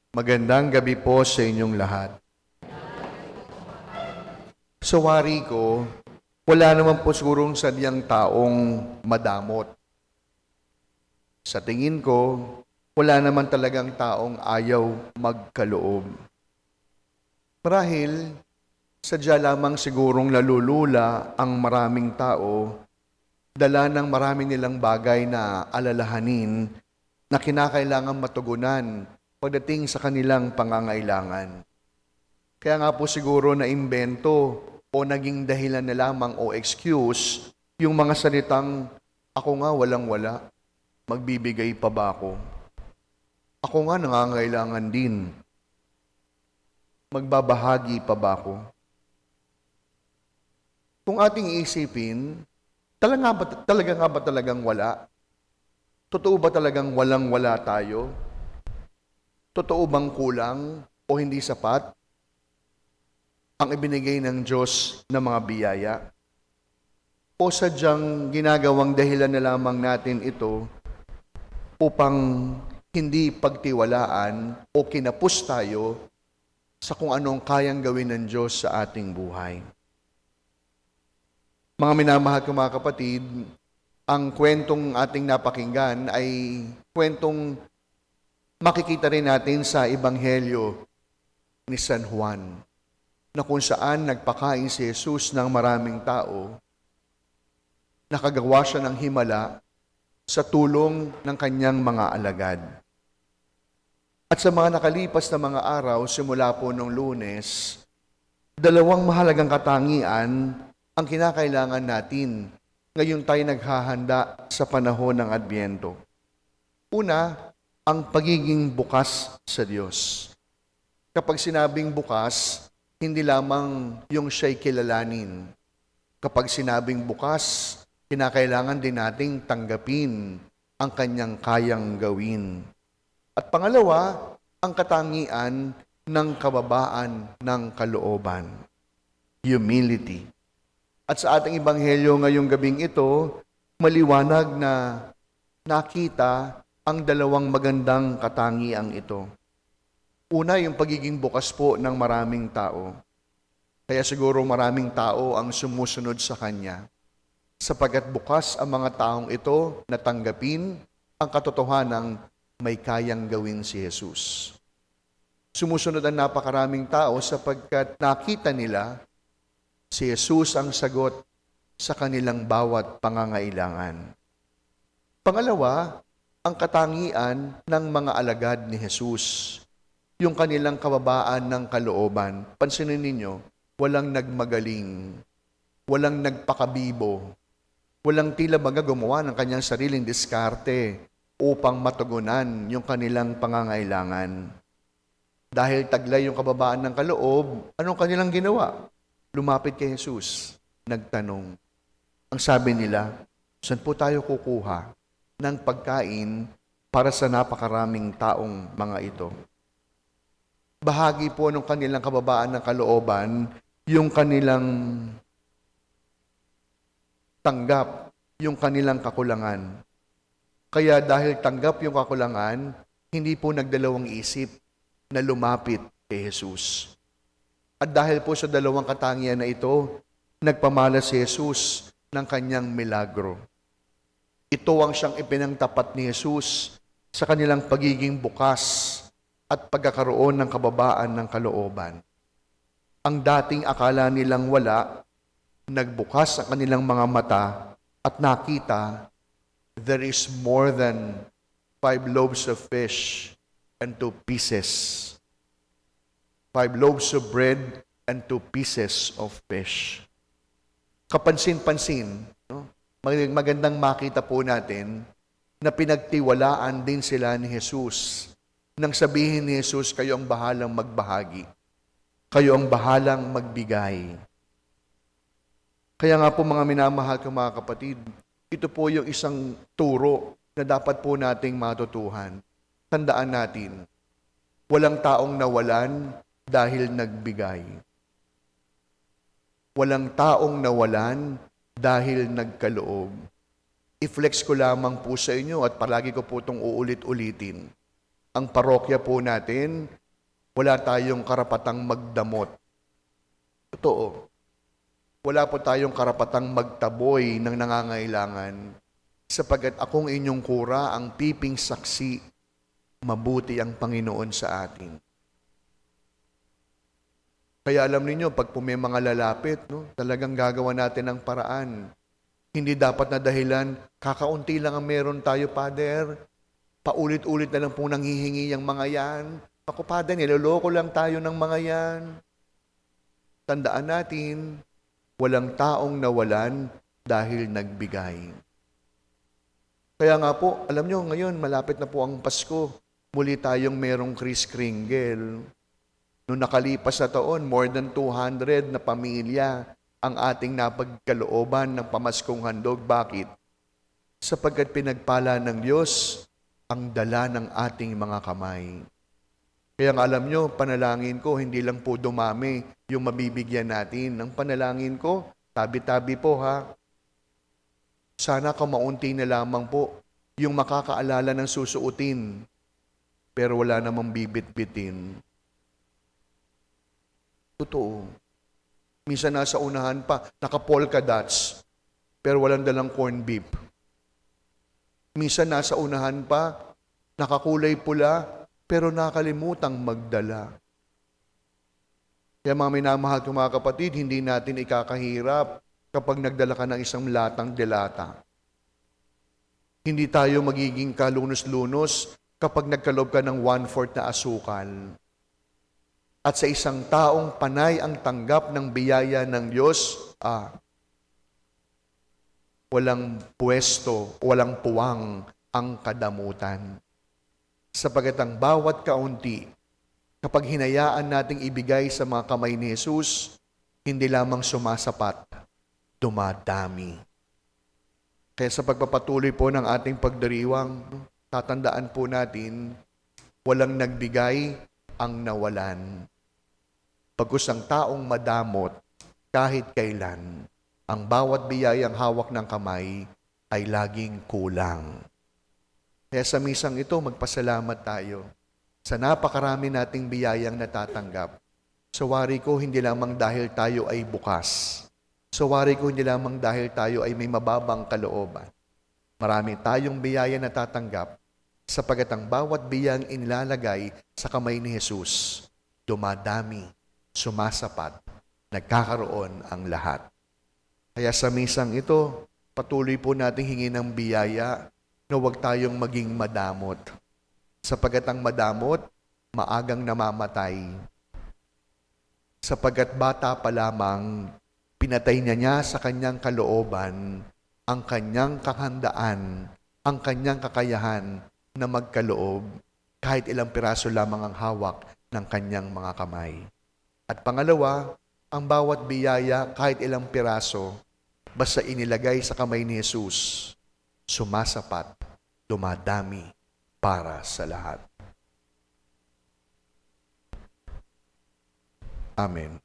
Magandang gabi po sa inyong lahat. Sa wari ko, wala naman po sigurong sadyang taong madamot. Sa tingin ko, wala naman talagang taong ayaw magkaloob. Marahil, sadya lamang sigurong nalulula ang maraming tao, dala ng marami nilang bagay na alalahanin na kinakailangan matugunan pagdating sa kanilang pangangailangan. Kaya nga po siguro naimbento o naging dahilan na lamang o excuse yung mga salitang, ako nga walang-wala, magbibigay pa ba ako? Ako nga nangangailangan din, magbabahagi pa ba ako? Kung ating iisipin, talaga nga ba talagang wala? Totoo ba talagang walang-wala tayo? Totoo bang kulang o hindi sapat ang ibinigay ng Diyos na mga biyaya? O sadyang ginagawang dahilan na lamang natin ito upang hindi pagtiwalaan o kinapos tayo sa kung anong kayang gawin ng Diyos sa ating buhay? Mga minamahal kong mga kapatid, ang kwentong ating napakinggan ay kwentong makikita rin natin sa Ebanghelyo ni San Juan, na kung saan nagpakain si Jesus ng maraming tao, nakagawa siya ng himala sa tulong ng kanyang mga alagad. At sa mga nakalipas na mga araw, simula po nung Lunes, dalawang mahalagang katangian ang kinakailangan natin ngayon tayo naghahanda sa panahon ng Adbyento. Una, ang pagiging bukas sa Diyos. Kapag sinabing bukas, hindi lamang yung siya'y kilalanin. Kapag sinabing bukas, kinakailangan din nating tanggapin ang kanyang kayang gawin. At pangalawa, ang katangian ng kababaan ng kalooban. Humility. At sa ating Ebanghelyo ngayong gabing ito, maliwanag na nakita ang dalawang magandang katangiang ito. Una, yung pagiging bukas po ng maraming tao. Kaya siguro maraming tao ang sumusunod sa Kanya, sapagkat bukas ang mga taong ito na tanggapin ang katotohanang may kayang gawin si Jesus. Sumusunod ang napakaraming tao sapagkat nakita nila si Jesus ang sagot sa kanilang bawat pangangailangan. Pangalawa, ang katangian ng mga alagad ni Jesus, yung kanilang kababaan ng kalooban. Pansinin ninyo, walang nagmagaling, walang nagpakabibo, walang tila baga gumawa ng kanyang sariling diskarte upang matugunan yung kanilang pangangailangan. Dahil taglay yung kababaan ng kaloob, anong kanilang ginawa? Lumapit kay Jesus, nagtanong. Ang sabi nila, saan po tayo kukuha ng pagkain para sa napakaraming taong mga ito? Bahagi po ng kanilang kababaan ng kalooban, yung kanilang tanggap, yung kanilang kakulangan. Kaya dahil tanggap yung kakulangan, hindi po nagdalawang isip na lumapit kay Jesus. At dahil po sa dalawang katangian na ito, nagpamalas si Jesus ng kanyang milagro. Ito ang siyang ipinangtapat ni Jesus sa kanilang pagiging bukas at pagkakaroon ng kababaan ng kalooban. Ang dating akala nilang wala, nagbukas ang kanilang mga mata at nakita, there is more than 5 loaves of fish and 2 pieces. 5 loaves of bread and 2 pieces of fish. Kapansin-pansin, no? Magandang makita po natin na pinagtiwalaan din sila ni Jesus nang sabihin ni Jesus, kayo ang bahalang magbahagi. Kayo ang bahalang magbigay. Kaya nga po mga minamahal kong mga kapatid, ito po yung isang turo na dapat po nating matutuhan. Tandaan natin, walang taong nawalan dahil nagbigay. Walang taong nawalan dahil nagkaloob. I-flex ko lamang po sa inyo at palagi ko po itong uulit-ulitin. Ang parokya po natin wala tayong karapatang magdamot. Totoo. Wala po tayong karapatang magtaboy ng nangangailangan, sapagkat akong inyong kura ang piping saksi, mabuti ang Panginoon sa atin. Kaya alam ninyo, pag po may mga lalapit, no, talagang gagawa natin ng paraan. Hindi dapat na dahilan, kakaunti lang ang meron tayo, Father. Paulit-ulit na lang po nanghihingi ang mga yan. Ako, Father, niloloko lang tayo ng mga yan. Tandaan natin, walang taong nawalan dahil nagbigay. Kaya nga po, alam nyo, ngayon, malapit na po ang Pasko. Muli tayong merong Kris Kringle. Noong nakalipas na taon, more than 200 na pamilya ang ating napagkalooban ng pamaskong handog. Bakit? Sapagkat pinagpala ng Diyos ang dala ng ating mga kamay. Kaya nga alam nyo, panalangin ko, hindi lang po dumami yung mabibigyan natin. Ang panalangin ko, tabi-tabi po ha. Sana kamaunti na lamang po yung makakaalala ng susuotin, pero wala namang bibit-bitin. Totoo. Minsan nasa unahan pa, naka-polka dots, pero walang dalang corned beef. Minsan nasa unahan pa, nakakulay pula, pero nakalimutang magdala. Kaya mga minamahal kong mga kapatid, hindi natin ikakahirap kapag nagdala ka ng isang latang delata. Hindi tayo magiging kalunos-lunos kapag nagkalob ka ng 1/4 na asukal. At sa isang taong panay ang tanggap ng biyaya ng Diyos, walang pwesto, walang puwang ang kadamutan. Sapagat ang bawat kaunti, kapag hinayaan nating ibigay sa mga kamay ni Jesus, hindi lamang sumasapat, dumadami. Kaya sa pagpapatuloy po ng ating pagdiriwang, tatandaan po natin, walang nagbigay ang nawalan. Pagkus ang taong madamot, kahit kailan, ang bawat biyayang hawak ng kamay ay laging kulang. Kaya sa misang ito, magpasalamat tayo sa napakarami nating biyayang natatanggap. Sa wari ko, hindi lamang dahil tayo ay bukas. Sa wari ko, hindi lamang dahil tayo ay may mababang kalooban. Marami tayong biyaya natatanggap sapagat ang bawat biyang inilalagay sa kamay ni Jesus, dumadami, sumasapat, nagkakaroon ang lahat. Kaya sa misang ito, patuloy po natin hingin ng biyaya na huwag tayong maging madamot. Sapagat ang madamot, maagang namamatay. Sapagat bata pa lamang, pinatay niya sa kanyang kalooban, ang kanyang kahandaan, ang kanyang kakayahan na magkaloob, kahit ilang piraso lamang ang hawak ng kanyang mga kamay. At pangalawa, ang bawat biyaya, kahit ilang piraso, basta inilagay sa kamay ni Jesus, sumasapat, dumadami para sa lahat. Amen.